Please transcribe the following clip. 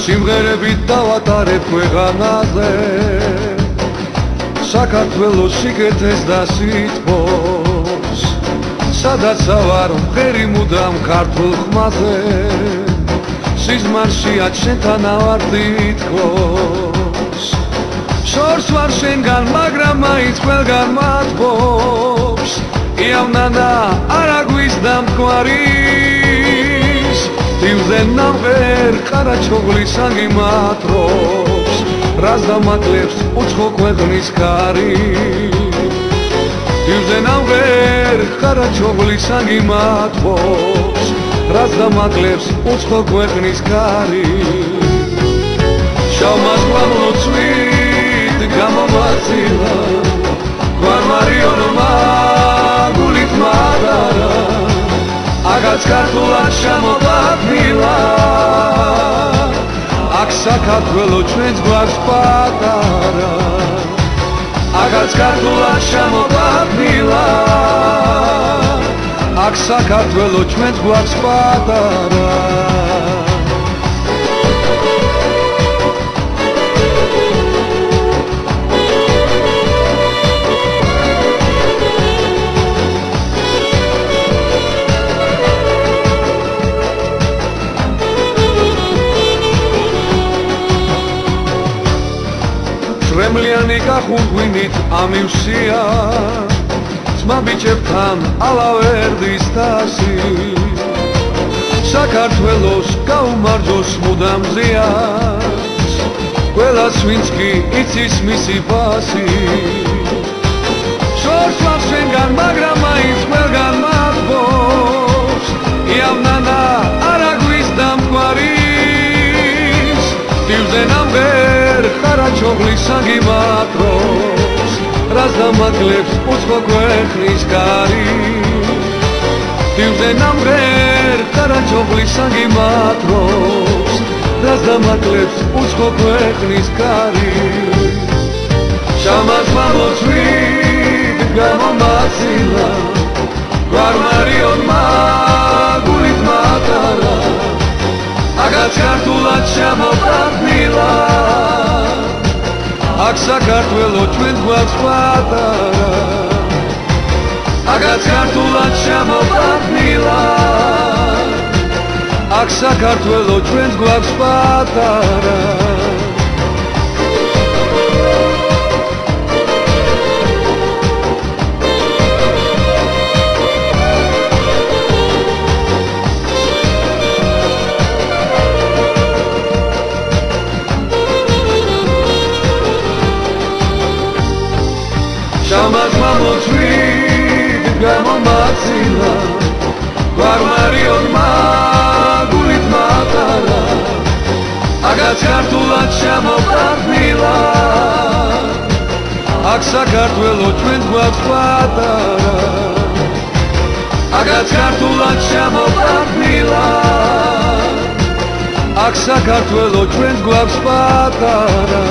სიმღერებით დავატარებ ქვეყანაზე საქართველოს სიკეთეს და სითბოს სადაც ავარ მღერი მუდამ ქართულ ხმაზე სიზმარშია ჩვენთან ავარ თითქოს შორს ვარ შენგან მაგრამ მაინც ყველგან მათბობს იავნანა არა გვიზდა მკვარის თივზე ნამღერ ყარაჩოგლის აგიმათრობს რას დამაკლებს უცხო ქვეყნის კარი თივზე ნამღერ ყარაჩოგლის აგიმათრობს რას დამაკლებს უცხო ქვეყნის კარი შავმას გვალოცვით გამომაცილა გვარმარიონმა გულით მადარა აგაც ქართულად შემოყვანილა აქ საქართველო ჩვენს გვაქვს პატარა აგაც ქართულად შემოყვანილა აქ საქართველო ჩვენს გვაქვს პატარა Kremliani გახუგვინით ამივსია ძმა ბიჭებთან ალავერდის თასი საქართველოს გაუმარჯოს მუდამ ზიანს ყველას ვინც კი იცის მისი ფასი შორს ვარ შენგან მაგრამ მაინც ყველგან მათბობს იავნანა არა გვიზდა მკვარის თივზე ნამღერ ყარაჩოგლის აგიმათრობს რას დამაკლებს უცხო ქვეყნის კარი თივზე ნამღერ ყარაჩოგლის აგიმათრობს რას დამაკლებს უცხო ქვეყნის კარი შამას მამოცვით გამომაცილა გვარმარიონმა გულით მატარა აგაც ქართულად შემოყვანილა აქ საქართველო ჩვენს გვაქვს პატარა აგაც ქართულად შემოყვანილა აქ საქართველო ჩვენს გვაქვს პატარა შამას მამოცვით გამომაცილა გვარმარიონმა გულით მატარა აგაც ქართულად შემოყვანილა აქ საქართველო ჩვენს გვაქვს პატარა აგაც ქართულად შემოყვანილა აქ საქართველო ჩვენს გვაქვს პატარა